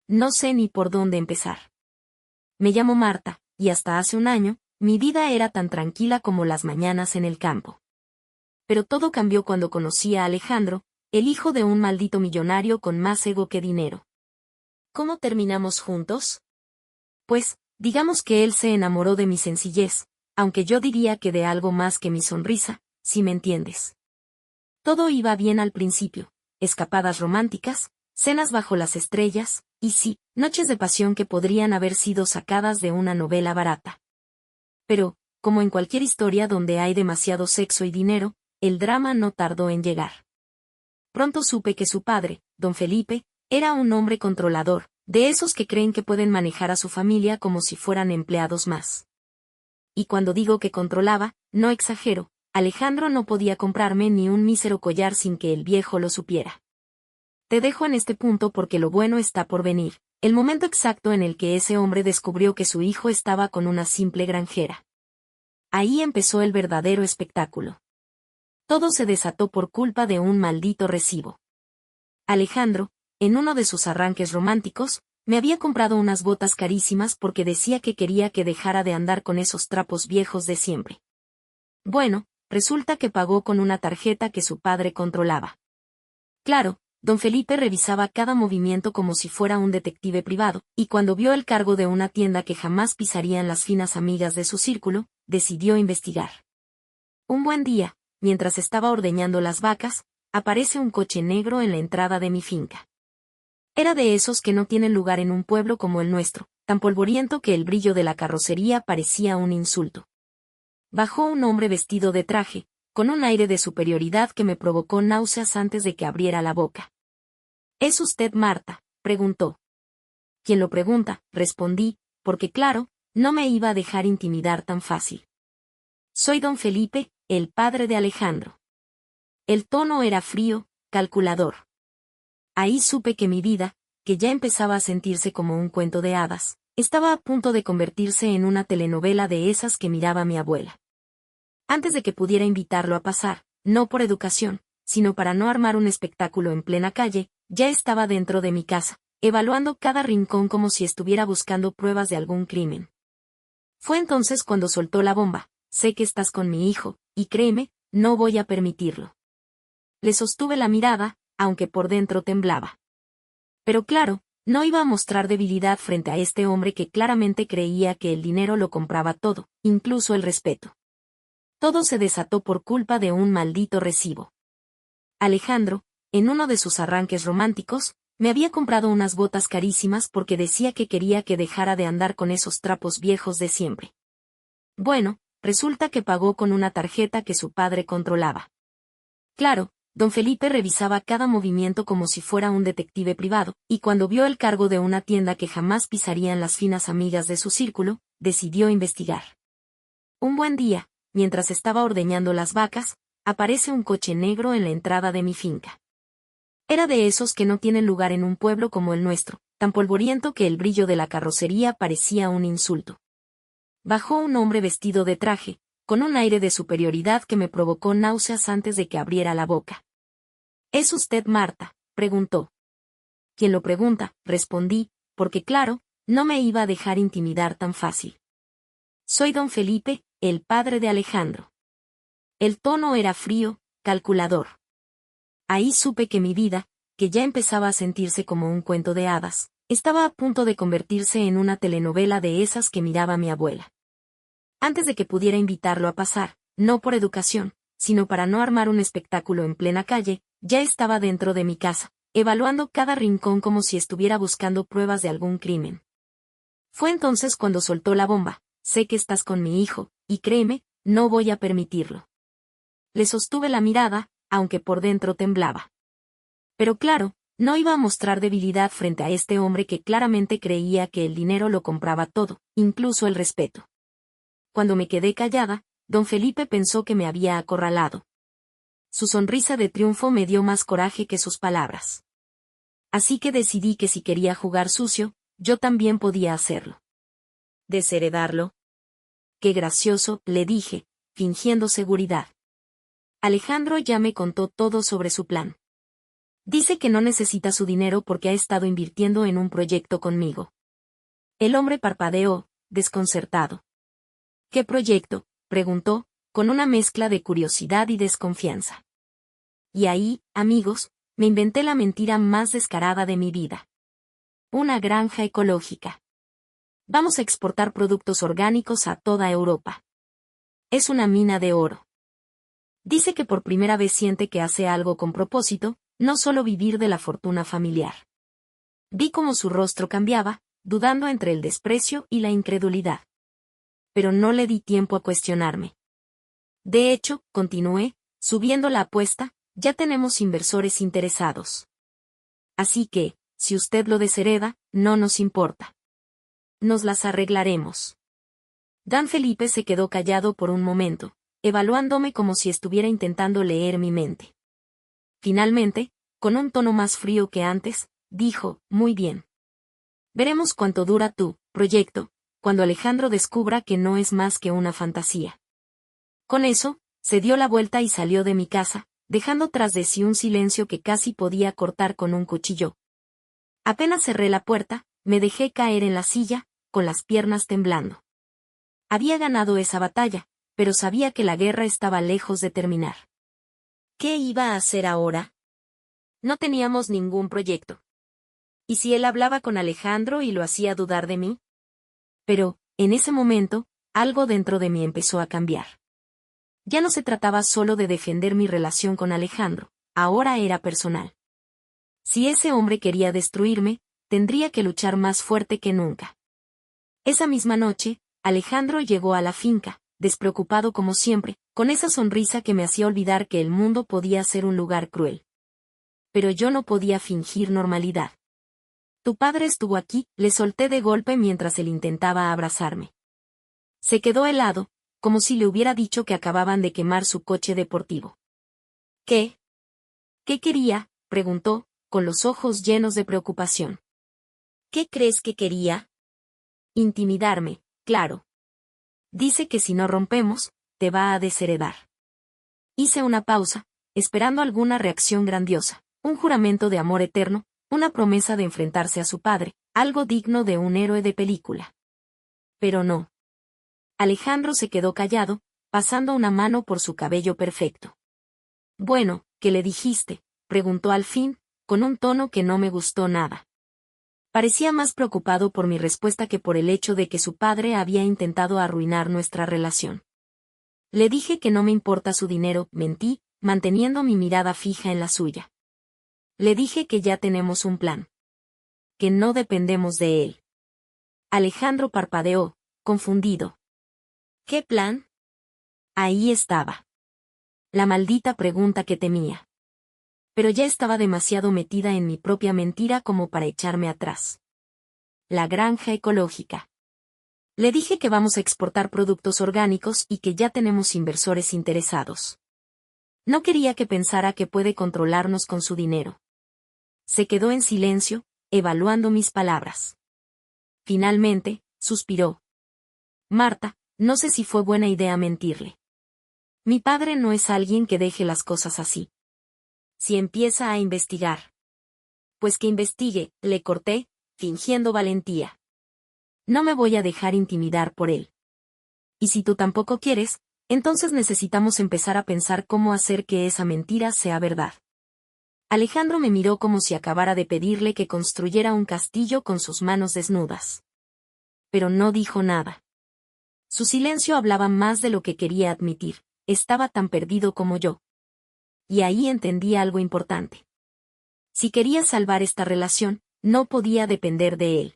no sé ni por dónde empezar. Me llamo Marta, y hasta hace un año, mi vida era tan tranquila como las mañanas en el campo. Pero todo cambió cuando conocí a Alejandro, el hijo de un maldito millonario con más ego que dinero. ¿Cómo terminamos juntos? Pues, digamos que él se enamoró de mi sencillez, aunque yo diría que de algo más que mi sonrisa, si me entiendes. Todo iba bien al principio, escapadas románticas, cenas bajo las estrellas, y sí, noches de pasión que podrían haber sido sacadas de una novela barata. Pero, como en cualquier historia donde hay demasiado sexo y dinero, el drama no tardó en llegar. Pronto supe que su padre, don Felipe, era un hombre controlador, de esos que creen que pueden manejar a su familia como si fueran empleados más. Y cuando digo que controlaba, no exagero, Alejandro no podía comprarme ni un mísero collar sin que el viejo lo supiera. Te dejo en este punto porque lo bueno está por venir, el momento exacto en el que ese hombre descubrió que su hijo estaba con una simple granjera. Ahí empezó el verdadero espectáculo. Todo se desató por culpa de un maldito recibo. Alejandro, en uno de sus arranques románticos, me había comprado unas botas carísimas porque decía que quería que dejara de andar con esos trapos viejos de siempre. Bueno, resulta que pagó con una tarjeta que su padre controlaba. Claro, don Felipe revisaba cada movimiento como si fuera un detective privado, y cuando vio el cargo de una tienda que jamás pisarían las finas amigas de su círculo, decidió investigar. Un buen día, mientras estaba ordeñando las vacas, aparece un coche negro en la entrada de mi finca. Era de esos que no tienen lugar en un pueblo como el nuestro, tan polvoriento que el brillo de la carrocería parecía un insulto. Bajó un hombre vestido de traje, con un aire de superioridad que me provocó náuseas antes de que abriera la boca. ¿Es usted Marta?, preguntó. Quien lo pregunta, respondí, porque claro, no me iba a dejar intimidar tan fácil. Soy don Felipe, el padre de Alejandro. El tono era frío, calculador. Ahí supe que mi vida, que ya empezaba a sentirse como un cuento de hadas, estaba a punto de convertirse en una telenovela de esas que miraba mi abuela. Antes de que pudiera invitarlo a pasar, no por educación, sino para no armar un espectáculo en plena calle, ya estaba dentro de mi casa, evaluando cada rincón como si estuviera buscando pruebas de algún crimen. Fue entonces cuando soltó la bomba: sé que estás con mi hijo, y créeme, no voy a permitirlo. Le sostuve la mirada, aunque por dentro temblaba. Pero claro, no iba a mostrar debilidad frente a este hombre que claramente creía que el dinero lo compraba todo, incluso el respeto. Todo se desató por culpa de un maldito recibo. Alejandro, en uno de sus arranques románticos, me había comprado unas botas carísimas porque decía que quería que dejara de andar con esos trapos viejos de siempre. Bueno, resulta que pagó con una tarjeta que su padre controlaba. Claro, don Felipe revisaba cada movimiento como si fuera un detective privado, y cuando vio el cargo de una tienda que jamás pisarían las finas amigas de su círculo, decidió investigar. Un buen día, mientras estaba ordeñando las vacas, aparece un coche negro en la entrada de mi finca. Era de esos que no tienen lugar en un pueblo como el nuestro, tan polvoriento que el brillo de la carrocería parecía un insulto. Bajó un hombre vestido de traje, con un aire de superioridad que me provocó náuseas antes de que abriera la boca. ¿Es usted Marta?, preguntó. Quien lo pregunta, respondí, porque claro, no me iba a dejar intimidar tan fácil. Soy don Felipe, el padre de Alejandro. El tono era frío, calculador. Ahí supe que mi vida, que ya empezaba a sentirse como un cuento de hadas, estaba a punto de convertirse en una telenovela de esas que miraba mi abuela. Antes de que pudiera invitarlo a pasar, no por educación, sino para no armar un espectáculo en plena calle, ya estaba dentro de mi casa, evaluando cada rincón como si estuviera buscando pruebas de algún crimen. Fue entonces cuando soltó la bomba: sé que estás con mi hijo, y créeme, no voy a permitirlo. Le sostuve la mirada, aunque por dentro temblaba. Pero claro, no iba a mostrar debilidad frente a este hombre que claramente creía que el dinero lo compraba todo, incluso el respeto. Cuando me quedé callada, don Felipe pensó que me había acorralado. Su sonrisa de triunfo me dio más coraje que sus palabras. Así que decidí que si quería jugar sucio, yo también podía hacerlo. ¿Desheredarlo? Qué gracioso, le dije, fingiendo seguridad. Alejandro ya me contó todo sobre su plan. Dice que no necesita su dinero porque ha estado invirtiendo en un proyecto conmigo. El hombre parpadeó, desconcertado. ¿Qué proyecto?, preguntó, con una mezcla de curiosidad y desconfianza. Y ahí, amigos, me inventé la mentira más descarada de mi vida. Una granja ecológica. Vamos a exportar productos orgánicos a toda Europa. Es una mina de oro. Dice que por primera vez siente que hace algo con propósito, no solo vivir de la fortuna familiar. Vi cómo su rostro cambiaba, dudando entre el desprecio y la incredulidad. Pero no le di tiempo a cuestionarme. De hecho, continué, subiendo la apuesta, ya tenemos inversores interesados. Así que, si usted lo deshereda, no nos importa. Nos las arreglaremos. Dan Felipe se quedó callado por un momento, evaluándome como si estuviera intentando leer mi mente. Finalmente, con un tono más frío que antes, dijo, muy bien. Veremos cuánto dura tu proyecto, cuando Alejandro descubra que no es más que una fantasía. Con eso, se dio la vuelta y salió de mi casa, dejando tras de sí un silencio que casi podía cortar con un cuchillo. Apenas cerré la puerta, me dejé caer en la silla, con las piernas temblando. Había ganado esa batalla, pero sabía que la guerra estaba lejos de terminar. ¿Qué iba a hacer ahora? No teníamos ningún proyecto. ¿Y si él hablaba con Alejandro y lo hacía dudar de mí? Pero, en ese momento, algo dentro de mí empezó a cambiar. Ya no se trataba solo de defender mi relación con Alejandro, ahora era personal. Si ese hombre quería destruirme, tendría que luchar más fuerte que nunca. Esa misma noche, Alejandro llegó a la finca, despreocupado como siempre, con esa sonrisa que me hacía olvidar que el mundo podía ser un lugar cruel. Pero yo no podía fingir normalidad. Tu padre estuvo aquí, le solté de golpe mientras él intentaba abrazarme. Se quedó helado, como si le hubiera dicho que acababan de quemar su coche deportivo. ¿Qué? ¿Qué quería?, preguntó, con los ojos llenos de preocupación. ¿Qué crees que quería? Intimidarme, claro. Dice que si no rompemos, te va a desheredar. Hice una pausa, esperando alguna reacción grandiosa, un juramento de amor eterno, una promesa de enfrentarse a su padre, algo digno de un héroe de película. Pero no. Alejandro se quedó callado, pasando una mano por su cabello perfecto. Bueno, ¿qué le dijiste?, preguntó al fin, con un tono que no me gustó nada. Parecía más preocupado por mi respuesta que por el hecho de que su padre había intentado arruinar nuestra relación. Le dije que no me importa su dinero, mentí, manteniendo mi mirada fija en la suya. Le dije que ya tenemos un plan. Que no dependemos de él. Alejandro parpadeó, confundido. ¿Qué plan? Ahí estaba. La maldita pregunta que temía. Pero ya estaba demasiado metida en mi propia mentira como para echarme atrás. La granja ecológica. Le dije que vamos a exportar productos orgánicos y que ya tenemos inversores interesados. No quería que pensara que puede controlarnos con su dinero. Se quedó en silencio, evaluando mis palabras. Finalmente, suspiró. Marta, no sé si fue buena idea mentirle. Mi padre no es alguien que deje las cosas así. Si empieza a investigar. Pues que investigue, le corté, fingiendo valentía. No me voy a dejar intimidar por él. Y si tú tampoco quieres, entonces necesitamos empezar a pensar cómo hacer que esa mentira sea verdad. Alejandro me miró como si acabara de pedirle que construyera un castillo con sus manos desnudas. Pero no dijo nada. Su silencio hablaba más de lo que quería admitir, estaba tan perdido como yo. Y ahí entendí algo importante. Si quería salvar esta relación, no podía depender de él.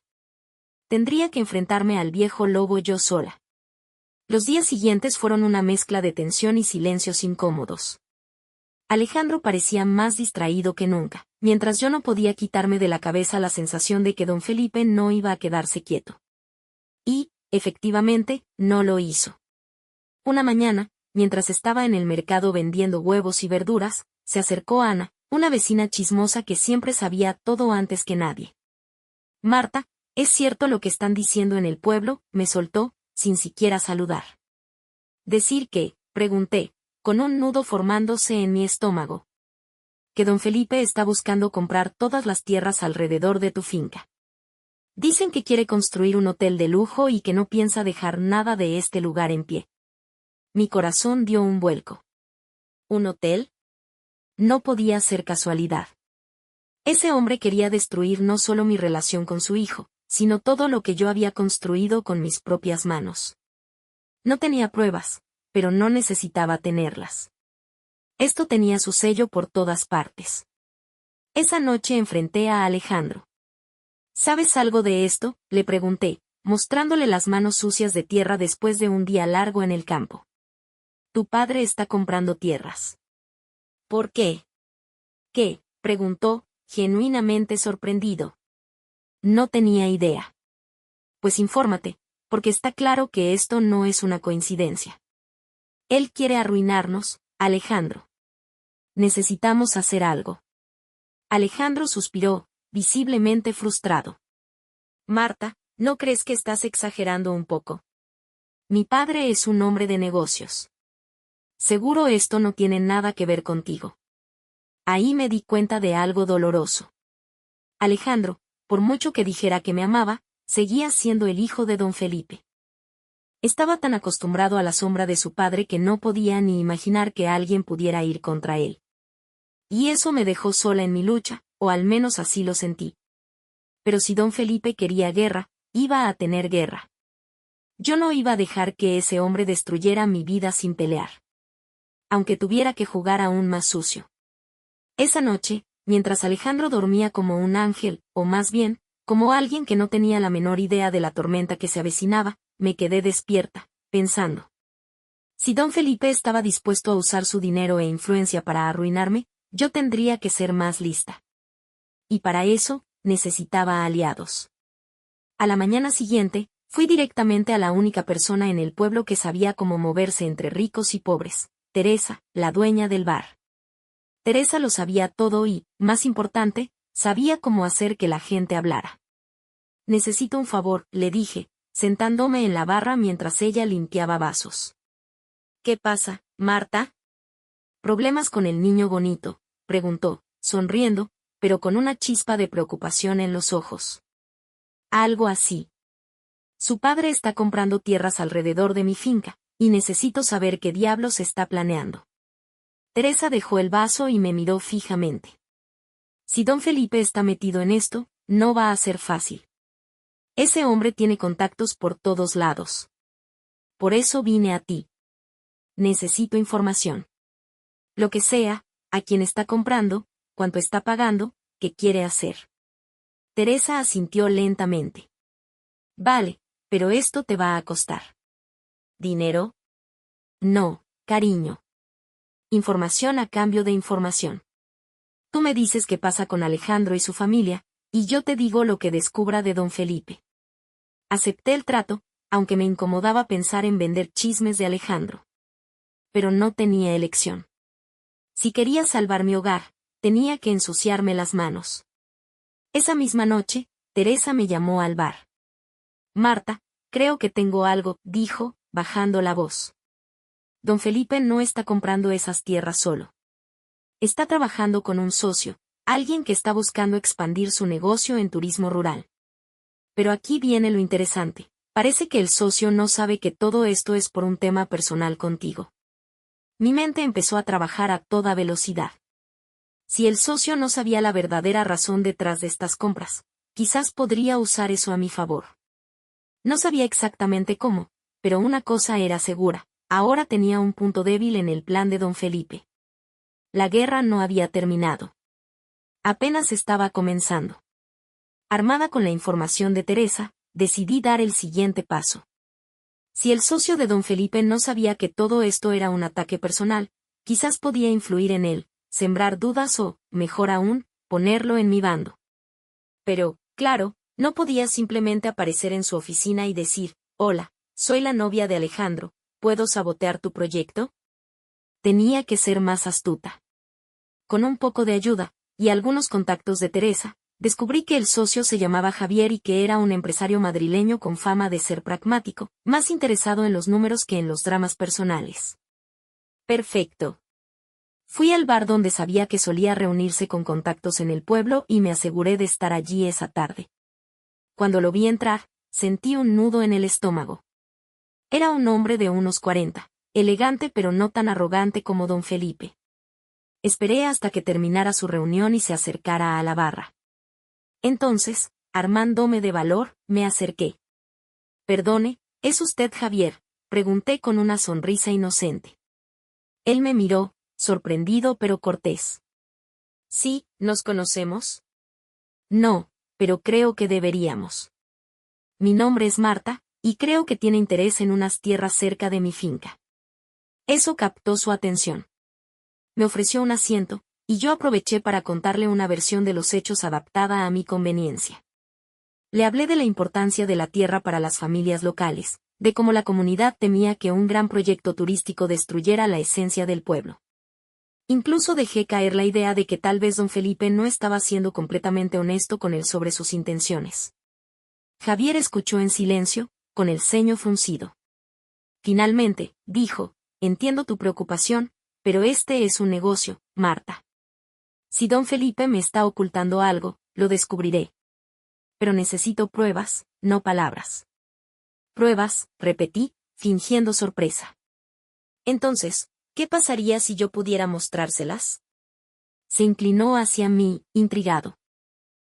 Tendría que enfrentarme al viejo lobo yo sola. Los días siguientes fueron una mezcla de tensión y silencios incómodos. Alejandro parecía más distraído que nunca, mientras yo no podía quitarme de la cabeza la sensación de que don Felipe no iba a quedarse quieto. Y, efectivamente, no lo hizo. Una mañana, mientras estaba en el mercado vendiendo huevos y verduras, se acercó Ana, una vecina chismosa que siempre sabía todo antes que nadie. Marta, ¿es cierto lo que están diciendo en el pueblo?, me soltó, sin siquiera saludar. ¿Decir qué?, pregunté, con un nudo formándose en mi estómago. que don Felipe está buscando comprar todas las tierras alrededor de tu finca. Dicen que quiere construir un hotel de lujo y que no piensa dejar nada de este lugar en pie. Mi corazón dio un vuelco. ¿Un hotel? No podía ser casualidad. Ese hombre quería destruir no solo mi relación con su hijo, sino todo lo que yo había construido con mis propias manos. No tenía pruebas, pero no necesitaba tenerlas. Esto tenía su sello por todas partes. Esa noche enfrenté a Alejandro. ¿Sabes algo de esto?, le pregunté, mostrándole las manos sucias de tierra después de un día largo en el campo. Tu padre está comprando tierras. ¿Por qué? ¿Qué?, preguntó, genuinamente sorprendido. No tenía idea. Pues infórmate, porque está claro que esto no es una coincidencia. Él quiere arruinarnos, Alejandro. Necesitamos hacer algo. Alejandro suspiró, visiblemente frustrado. Marta, ¿no crees que estás exagerando un poco? Mi padre es un hombre de negocios. Seguro esto no tiene nada que ver contigo. Ahí me di cuenta de algo doloroso. Alejandro, por mucho que dijera que me amaba, seguía siendo el hijo de don Felipe. Estaba tan acostumbrado a la sombra de su padre que no podía ni imaginar que alguien pudiera ir contra él. Y eso me dejó sola en mi lucha, o al menos así lo sentí. Pero si don Felipe quería guerra, iba a tener guerra. Yo no iba a dejar que ese hombre destruyera mi vida sin pelear. Aunque tuviera que jugar aún más sucio. Esa noche, mientras Alejandro dormía como un ángel, o más bien, como alguien que no tenía la menor idea de la tormenta que se avecinaba, me quedé despierta, pensando. Si don Felipe estaba dispuesto a usar su dinero e influencia para arruinarme, yo tendría que ser más lista. Y para eso, necesitaba aliados. A la mañana siguiente, fui directamente a la única persona en el pueblo que sabía cómo moverse entre ricos y pobres, Teresa, la dueña del bar. Teresa lo sabía todo y, más importante, sabía cómo hacer que la gente hablara. Necesito un favor, le dije, sentándome en la barra mientras ella limpiaba vasos. ¿Qué pasa, Marta? ¿Problemas con el niño bonito?, preguntó, sonriendo, pero con una chispa de preocupación en los ojos. Algo así. Su padre está comprando tierras alrededor de mi finca, y necesito saber qué diablos está planeando. Teresa dejó el vaso y me miró fijamente. Si don Felipe está metido en esto, no va a ser fácil. Ese hombre tiene contactos por todos lados. Por eso vine a ti. Necesito información. Lo que sea, a quién está comprando, cuánto está pagando, qué quiere hacer. Teresa asintió lentamente. Vale, pero esto te va a costar. ¿Dinero? No, cariño. Información a cambio de información. Tú me dices qué pasa con Alejandro y su familia, y yo te digo lo que descubra de don Felipe. Acepté el trato, aunque me incomodaba pensar en vender chismes de Alejandro. Pero no tenía elección. Si quería salvar mi hogar, tenía que ensuciarme las manos. Esa misma noche, Teresa me llamó al bar. Marta, creo que tengo algo, dijo, bajando la voz. Don Felipe no está comprando esas tierras solo. Está trabajando con un socio, alguien que está buscando expandir su negocio en turismo rural. Pero aquí viene lo interesante. Parece que el socio no sabe que todo esto es por un tema personal contigo. Mi mente empezó a trabajar a toda velocidad. Si el socio no sabía la verdadera razón detrás de estas compras, quizás podría usar eso a mi favor. No sabía exactamente cómo, pero una cosa era segura. Ahora tenía un punto débil en el plan de don Felipe. La guerra no había terminado. Apenas estaba comenzando. Armada con la información de Teresa, decidí dar el siguiente paso. Si el socio de don Felipe no sabía que todo esto era un ataque personal, quizás podía influir en él, sembrar dudas o, mejor aún, ponerlo en mi bando. Pero, claro, no podía simplemente aparecer en su oficina y decir, hola, soy la novia de Alejandro. ¿Puedo sabotear tu proyecto? Tenía que ser más astuta. Con un poco de ayuda, y algunos contactos de Teresa, descubrí que el socio se llamaba Javier y que era un empresario madrileño con fama de ser pragmático, más interesado en los números que en los dramas personales. Perfecto. Fui al bar donde sabía que solía reunirse con contactos en el pueblo y me aseguré de estar allí esa tarde. Cuando lo vi entrar, sentí un nudo en el estómago. Era un hombre de unos 40, elegante pero no tan arrogante como don Felipe. Esperé hasta que terminara su reunión y se acercara a la barra. Entonces, armándome de valor, me acerqué. «Perdone, ¿es usted Javier?», pregunté con una sonrisa inocente. Él me miró, sorprendido pero cortés. «Sí, ¿nos conocemos?». «No, pero creo que deberíamos. Mi nombre es Marta, y creo que tiene interés en unas tierras cerca de mi finca». Eso captó su atención. Me ofreció un asiento, y yo aproveché para contarle una versión de los hechos adaptada a mi conveniencia. Le hablé de la importancia de la tierra para las familias locales, de cómo la comunidad temía que un gran proyecto turístico destruyera la esencia del pueblo. Incluso dejé caer la idea de que tal vez don Felipe no estaba siendo completamente honesto con él sobre sus intenciones. Javier escuchó en silencio, con el ceño fruncido. Finalmente, dijo: «Entiendo tu preocupación, pero este es un negocio, Marta. Si don Felipe me está ocultando algo, lo descubriré. Pero necesito pruebas, no palabras». «Pruebas», repetí, fingiendo sorpresa. «Entonces, ¿qué pasaría si yo pudiera mostrárselas?». Se inclinó hacia mí, intrigado.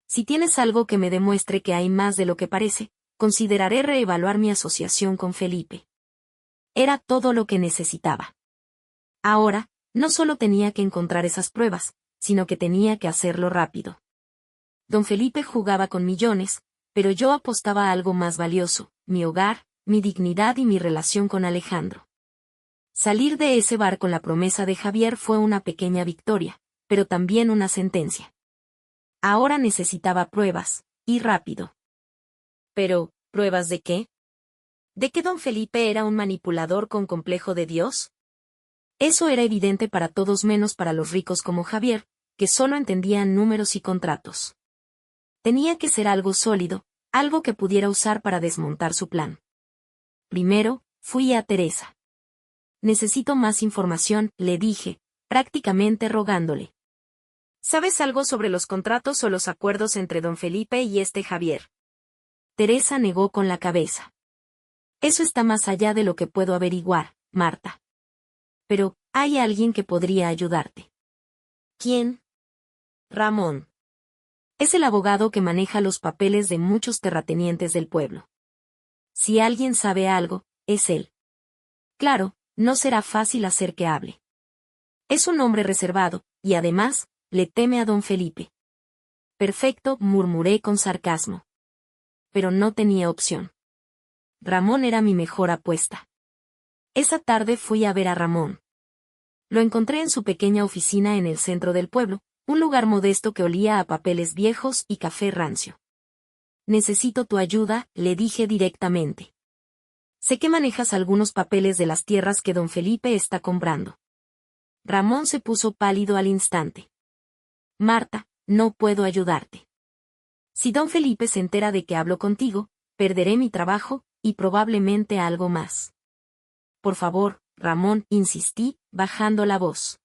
«Si tienes algo que me demuestre que hay más de lo que parece, consideraré reevaluar mi asociación con Felipe». Era todo lo que necesitaba. Ahora, no solo tenía que encontrar esas pruebas, sino que tenía que hacerlo rápido. Don Felipe jugaba con millones, pero yo apostaba a algo más valioso: mi hogar, mi dignidad y mi relación con Alejandro. Salir de ese bar con la promesa de Javier fue una pequeña victoria, pero también una sentencia. Ahora necesitaba pruebas, y rápido. Pero, ¿pruebas de qué? ¿De que don Felipe era un manipulador con complejo de Dios? Eso era evidente para todos menos para los ricos como Javier, que solo entendían números y contratos. Tenía que ser algo sólido, algo que pudiera usar para desmontar su plan. Primero, fui a Teresa. «Necesito más información», le dije, prácticamente rogándole. «¿Sabes algo sobre los contratos o los acuerdos entre don Felipe y este Javier?». Teresa negó con la cabeza. «Eso está más allá de lo que puedo averiguar, Marta. Pero, hay alguien que podría ayudarte». «¿Quién?». «Ramón. Es el abogado que maneja los papeles de muchos terratenientes del pueblo. Si alguien sabe algo, es él. Claro, no será fácil hacer que hable. Es un hombre reservado, y además, le teme a don Felipe». «Perfecto», murmuré con sarcasmo. Pero no tenía opción. Ramón era mi mejor apuesta. Esa tarde fui a ver a Ramón. Lo encontré en su pequeña oficina en el centro del pueblo, un lugar modesto que olía a papeles viejos y café rancio. «Necesito tu ayuda», le dije directamente. «Sé que manejas algunos papeles de las tierras que don Felipe está comprando». Ramón se puso pálido al instante. «Marta, no puedo ayudarte. Si don Felipe se entera de que hablo contigo, perderé mi trabajo, y probablemente algo más». «Por favor, Ramón», insistí, bajando la voz.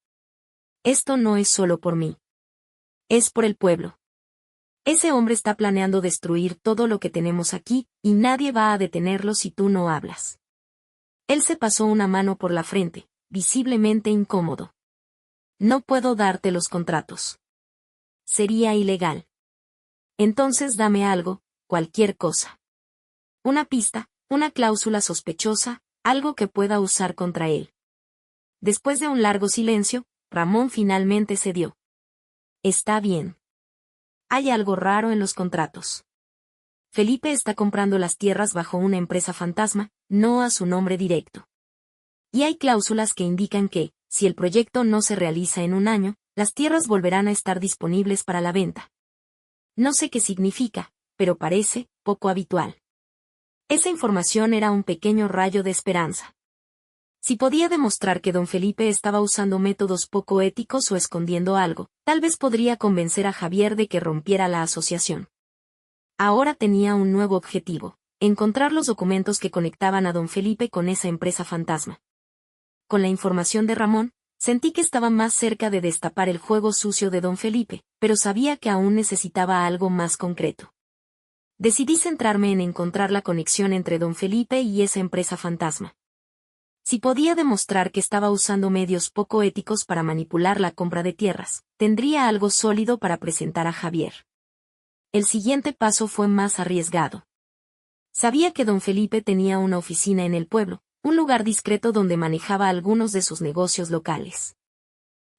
«Esto no es solo por mí. Es por el pueblo. Ese hombre está planeando destruir todo lo que tenemos aquí, y nadie va a detenerlo si tú no hablas». Él se pasó una mano por la frente, visiblemente incómodo. «No puedo darte los contratos. Sería ilegal. Entonces dame algo, cualquier cosa. Una pista, una cláusula sospechosa, algo que pueda usar contra él». Después de un largo silencio, Ramón finalmente cedió. «Está bien. Hay algo raro en los contratos. Felipe está comprando las tierras bajo una empresa fantasma, no a su nombre directo. Y hay cláusulas que indican que, si el proyecto no se realiza en un año, las tierras volverán a estar disponibles para la venta. No sé qué significa, pero parece poco habitual». Esa información era un pequeño rayo de esperanza. Si podía demostrar que don Felipe estaba usando métodos poco éticos o escondiendo algo, tal vez podría convencer a Javier de que rompiera la asociación. Ahora tenía un nuevo objetivo: encontrar los documentos que conectaban a don Felipe con esa empresa fantasma. Con la información de Ramón, Sentí que estaba más cerca de destapar el juego sucio de don Felipe, pero sabía que aún necesitaba algo más concreto. Decidí centrarme en encontrar la conexión entre don Felipe y esa empresa fantasma. Si podía demostrar que estaba usando medios poco éticos para manipular la compra de tierras, tendría algo sólido para presentar a Javier. El siguiente paso fue más arriesgado. Sabía que don Felipe tenía una oficina en el pueblo, un lugar discreto donde manejaba algunos de sus negocios locales.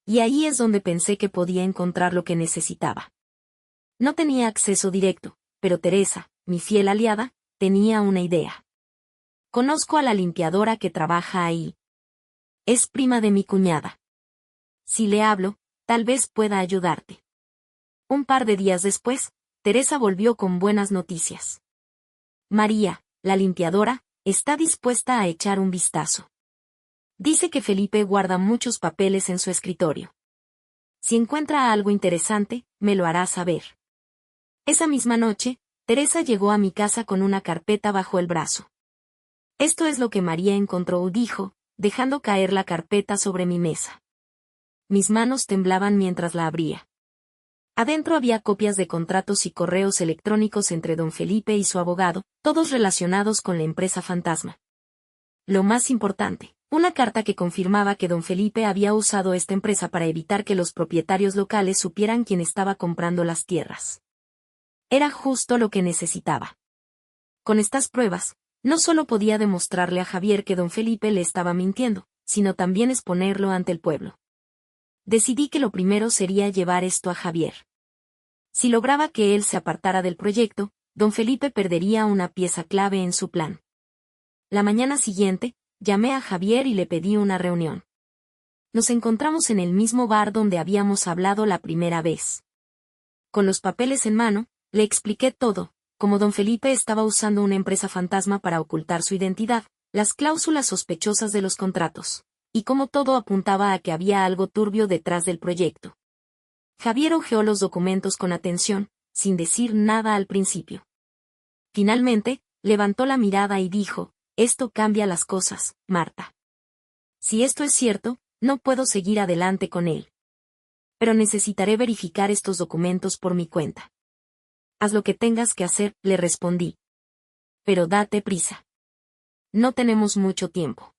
Y ahí es donde pensé que podía encontrar lo que necesitaba. No tenía acceso directo, pero Teresa, mi fiel aliada, tenía una idea. Conozco a la limpiadora que trabaja ahí. Es prima de mi cuñada. Si le hablo, tal vez pueda ayudarte. Un par de días después, Teresa volvió con buenas noticias. María, la limpiadora, está dispuesta a echar un vistazo. Dice que Felipe guarda muchos papeles en su escritorio. Si encuentra algo interesante, me lo hará saber. Esa misma noche, Teresa llegó a mi casa con una carpeta bajo el brazo. Esto es lo que María encontró, dijo, dejando caer la carpeta sobre mi mesa. Mis manos temblaban mientras la abría. Adentro había copias de contratos y correos electrónicos entre don Felipe y su abogado, todos relacionados con la empresa fantasma. Lo más importante, una carta que confirmaba que don Felipe había usado esta empresa para evitar que los propietarios locales supieran quién estaba comprando las tierras. Era justo lo que necesitaba. Con estas pruebas, no solo podía demostrarle a Javier que don Felipe le estaba mintiendo, sino también exponerlo ante el pueblo. Decidí que lo primero sería llevar esto a Javier. Si lograba que él se apartara del proyecto, don Felipe perdería una pieza clave en su plan. La mañana siguiente, llamé a Javier y le pedí una reunión. Nos encontramos en el mismo bar donde habíamos hablado la primera vez. Con los papeles en mano, le expliqué todo, cómo don Felipe estaba usando una empresa fantasma para ocultar su identidad, las cláusulas sospechosas de los contratos, y cómo todo apuntaba a que había algo turbio detrás del proyecto. Javier hojeó los documentos con atención, sin decir nada al principio. Finalmente, levantó la mirada y dijo, esto cambia las cosas, Marta. Si esto es cierto, no puedo seguir adelante con él. Pero necesitaré verificar estos documentos por mi cuenta. Haz lo que tengas que hacer, le respondí. Pero date prisa. No tenemos mucho tiempo.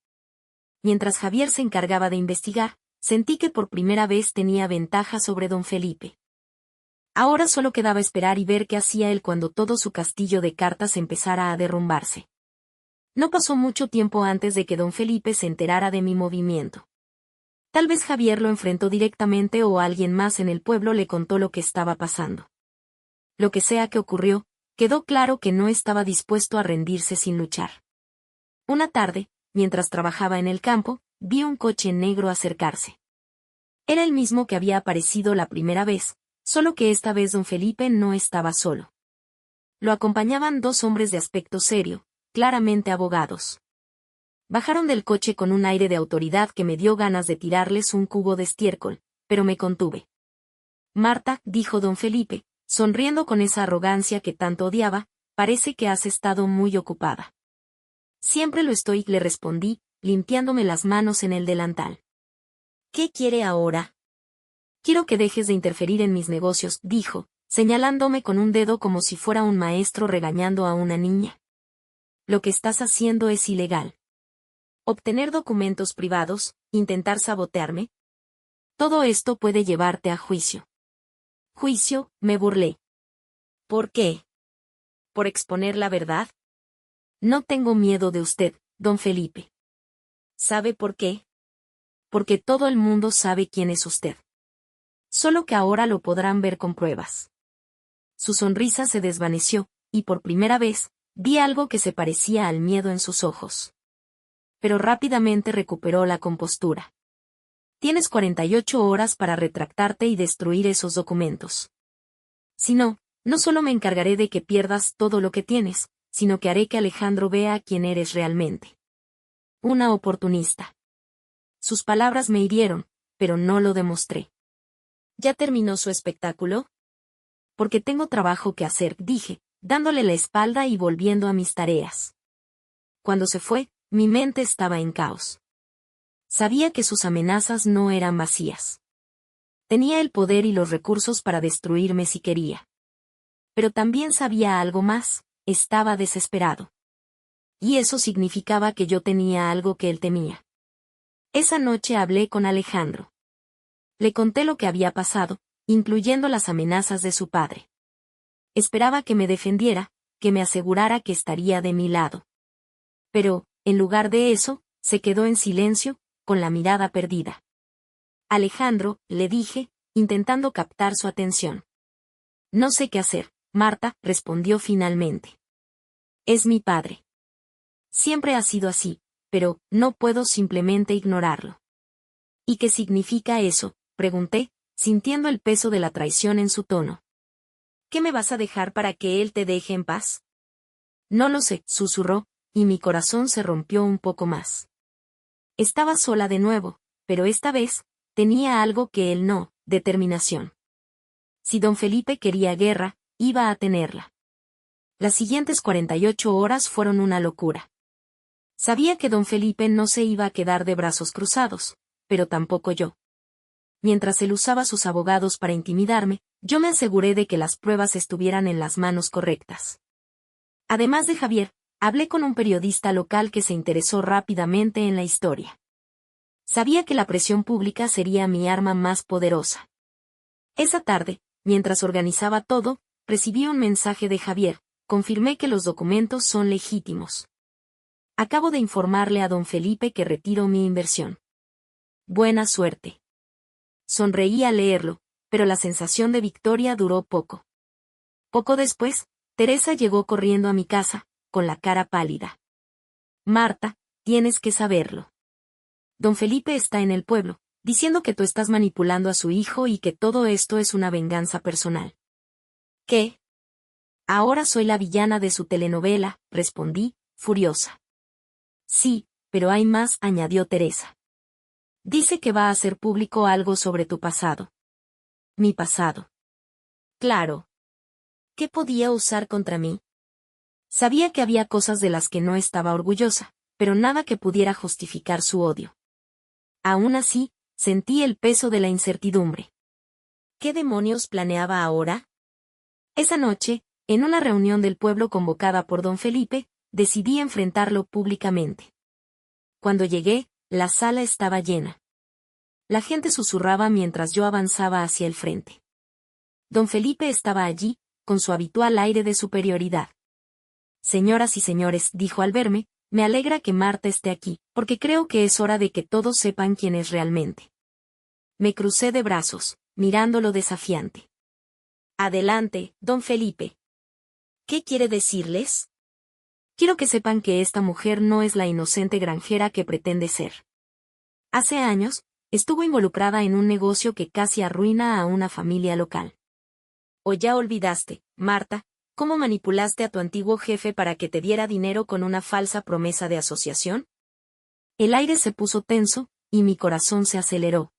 Mientras Javier se encargaba de investigar, sentí que por primera vez tenía ventaja sobre don Felipe. Ahora solo quedaba esperar y ver qué hacía él cuando todo su castillo de cartas empezara a derrumbarse. No pasó mucho tiempo antes de que don Felipe se enterara de mi movimiento. Tal vez Javier lo enfrentó directamente o alguien más en el pueblo le contó lo que estaba pasando. Lo que sea que ocurrió, quedó claro que no estaba dispuesto a rendirse sin luchar. Una tarde, mientras trabajaba en el campo, vi un coche negro acercarse. Era el mismo que había aparecido la primera vez, solo que esta vez don Felipe no estaba solo. Lo acompañaban dos hombres de aspecto serio, claramente abogados. Bajaron del coche con un aire de autoridad que me dio ganas de tirarles un cubo de estiércol, pero me contuve. Marta, dijo don Felipe, sonriendo con esa arrogancia que tanto odiaba, parece que has estado muy ocupada. Siempre lo estoy, le respondí, limpiándome las manos en el delantal. ¿Qué quiere ahora? Quiero que dejes de interferir en mis negocios, dijo, señalándome con un dedo como si fuera un maestro regañando a una niña. Lo que estás haciendo es ilegal. Obtener documentos privados, intentar sabotearme. Todo esto puede llevarte a juicio. Juicio, me burlé. ¿Por qué? ¿Por exponer la verdad? No tengo miedo de usted, don Felipe. ¿Sabe por qué? Porque todo el mundo sabe quién es usted. Solo que ahora lo podrán ver con pruebas. Su sonrisa se desvaneció, y por primera vez, vi algo que se parecía al miedo en sus ojos. Pero rápidamente recuperó la compostura. Tienes 48 horas para retractarte y destruir esos documentos. Si no, no solo me encargaré de que pierdas todo lo que tienes, sino que haré que Alejandro vea quién eres realmente. Una oportunista. Sus palabras me hirieron, pero no lo demostré. ¿Ya terminó su espectáculo? Porque tengo trabajo que hacer, dije, dándole la espalda y volviendo a mis tareas. Cuando se fue, mi mente estaba en caos. Sabía que sus amenazas no eran vacías. Tenía el poder y los recursos para destruirme si quería. Pero también sabía algo más, estaba desesperado. Y eso significaba que yo tenía algo que él temía. Esa noche hablé con Alejandro. Le conté lo que había pasado, incluyendo las amenazas de su padre. Esperaba que me defendiera, que me asegurara que estaría de mi lado. Pero, en lugar de eso, se quedó en silencio, con la mirada perdida. Alejandro, le dije, intentando captar su atención. No sé qué hacer, Marta, respondió finalmente. Es mi padre. Siempre ha sido así, pero no puedo simplemente ignorarlo. ¿Y qué significa eso?, pregunté, sintiendo el peso de la traición en su tono. ¿Qué me vas a dejar para que él te deje en paz? No lo sé, susurró, y mi corazón se rompió un poco más. Estaba sola de nuevo, pero esta vez, tenía algo que él no, determinación. Si don Felipe quería guerra, iba a tenerla. Las siguientes 48 horas fueron una locura. Sabía que don Felipe no se iba a quedar de brazos cruzados, pero tampoco yo. Mientras él usaba sus abogados para intimidarme, yo me aseguré de que las pruebas estuvieran en las manos correctas. Además de Javier, hablé con un periodista local que se interesó rápidamente en la historia. Sabía que la presión pública sería mi arma más poderosa. Esa tarde, mientras organizaba todo, recibí un mensaje de Javier, confirmé que los documentos son legítimos. Acabo de informarle a don Felipe que retiro mi inversión. Buena suerte. Sonreí al leerlo, pero la sensación de victoria duró poco. Poco después, Teresa llegó corriendo a mi casa, con la cara pálida. Marta, tienes que saberlo. Don Felipe está en el pueblo, diciendo que tú estás manipulando a su hijo y que todo esto es una venganza personal. ¿Qué? Ahora soy la villana de su telenovela, respondí, furiosa. Sí, pero hay más, añadió Teresa. Dice que va a hacer público algo sobre tu pasado. Mi pasado. Claro. ¿Qué podía usar contra mí? Sabía que había cosas de las que no estaba orgullosa, pero nada que pudiera justificar su odio. Aún así, sentí el peso de la incertidumbre. ¿Qué demonios planeaba ahora? Esa noche, en una reunión del pueblo convocada por don Felipe, decidí enfrentarlo públicamente. Cuando llegué, la sala estaba llena. La gente susurraba mientras yo avanzaba hacia el frente. Don Felipe estaba allí, con su habitual aire de superioridad. Señoras y señores, dijo al verme, me alegra que Marta esté aquí, porque creo que es hora de que todos sepan quién es realmente. Me crucé de brazos, mirándolo desafiante. Adelante, don Felipe. ¿Qué quiere decirles? Quiero que sepan que esta mujer no es la inocente granjera que pretende ser. Hace años, estuvo involucrada en un negocio que casi arruina a una familia local. ¿O ya olvidaste, Marta, cómo manipulaste a tu antiguo jefe para que te diera dinero con una falsa promesa de asociación? El aire se puso tenso, y mi corazón se aceleró.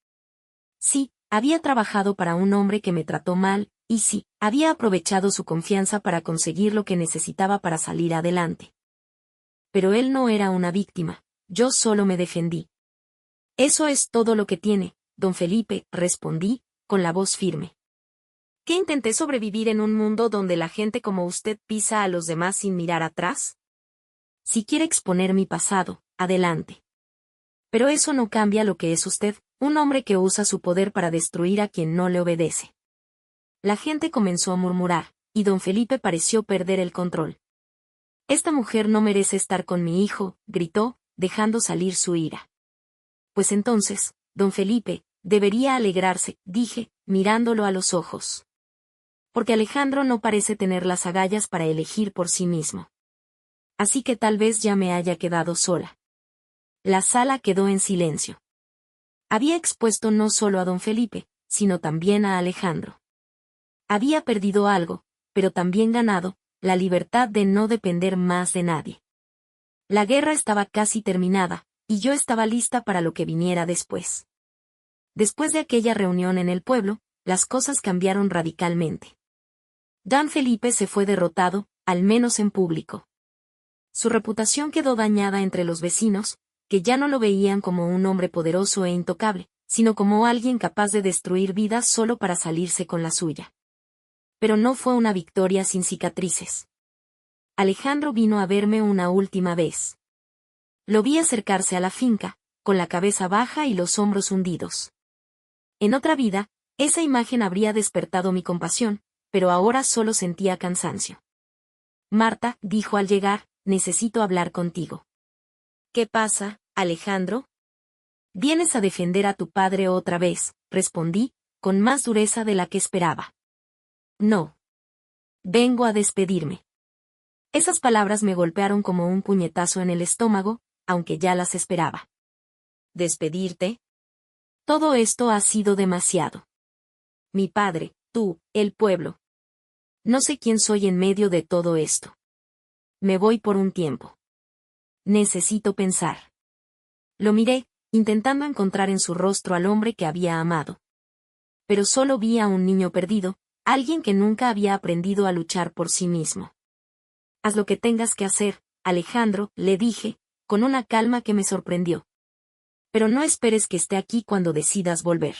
Sí, había trabajado para un hombre que me trató mal, y sí, había aprovechado su confianza para conseguir lo que necesitaba para salir adelante. Pero él no era una víctima, yo solo me defendí. Eso es todo lo que tiene, don Felipe, respondí, con la voz firme. ¿Qué intenté sobrevivir en un mundo donde la gente como usted pisa a los demás sin mirar atrás? Si quiere exponer mi pasado, adelante. Pero eso no cambia lo que es usted, un hombre que usa su poder para destruir a quien no le obedece. La gente comenzó a murmurar, y don Felipe pareció perder el control. Esta mujer no merece estar con mi hijo, gritó, dejando salir su ira. Pues entonces, don Felipe, debería alegrarse, dije, mirándolo a los ojos. Porque Alejandro no parece tener las agallas para elegir por sí mismo. Así que tal vez ya me haya quedado sola. La sala quedó en silencio. Había expuesto no solo a don Felipe, sino también a Alejandro. Había perdido algo, pero también ganado, la libertad de no depender más de nadie. La guerra estaba casi terminada, y yo estaba lista para lo que viniera después. Después de aquella reunión en el pueblo, las cosas cambiaron radicalmente. Don Felipe se fue derrotado, al menos en público. Su reputación quedó dañada entre los vecinos, que ya no lo veían como un hombre poderoso e intocable, sino como alguien capaz de destruir vidas solo para salirse con la suya. Pero no fue una victoria sin cicatrices. Alejandro vino a verme una última vez. Lo vi acercarse a la finca, con la cabeza baja y los hombros hundidos. En otra vida, esa imagen habría despertado mi compasión, pero ahora solo sentía cansancio. Marta, dijo al llegar, necesito hablar contigo. ¿Qué pasa, Alejandro? Vienes a defender a tu padre otra vez, respondí, con más dureza de la que esperaba. No. Vengo a despedirme. Esas palabras me golpearon como un puñetazo en el estómago, aunque ya las esperaba. ¿Despedirte? Todo esto ha sido demasiado. Mi padre, tú, el pueblo. No sé quién soy en medio de todo esto. Me voy por un tiempo. Necesito pensar. Lo miré, intentando encontrar en su rostro al hombre que había amado. Pero solo vi a un niño perdido, alguien que nunca había aprendido a luchar por sí mismo. Haz lo que tengas que hacer, Alejandro, le dije, con una calma que me sorprendió. Pero no esperes que esté aquí cuando decidas volver.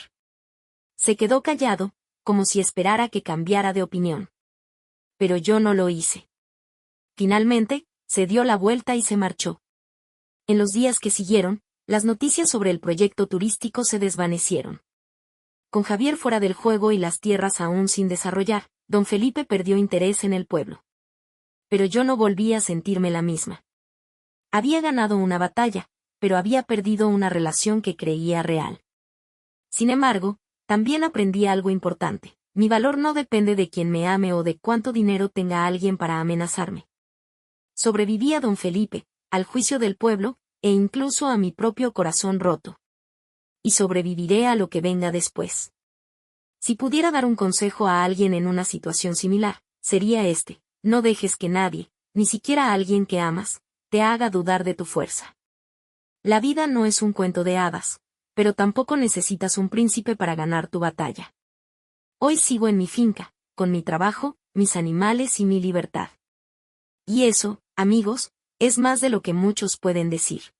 Se quedó callado, como si esperara que cambiara de opinión. Pero yo no lo hice. Finalmente, se dio la vuelta y se marchó. En los días que siguieron, las noticias sobre el proyecto turístico se desvanecieron. Con Javier fuera del juego y las tierras aún sin desarrollar, don Felipe perdió interés en el pueblo. Pero yo no volví a sentirme la misma. Había ganado una batalla, pero había perdido una relación que creía real. Sin embargo, también aprendí algo importante. Mi valor no depende de quien me ame o de cuánto dinero tenga alguien para amenazarme. Sobreviví a don Felipe, al juicio del pueblo, e incluso a mi propio corazón roto. Y sobreviviré a lo que venga después. Si pudiera dar un consejo a alguien en una situación similar, sería este: no dejes que nadie, ni siquiera a alguien que amas, te haga dudar de tu fuerza. La vida no es un cuento de hadas, pero tampoco necesitas un príncipe para ganar tu batalla. Hoy sigo en mi finca, con mi trabajo, mis animales y mi libertad. Y eso, amigos, es más de lo que muchos pueden decir.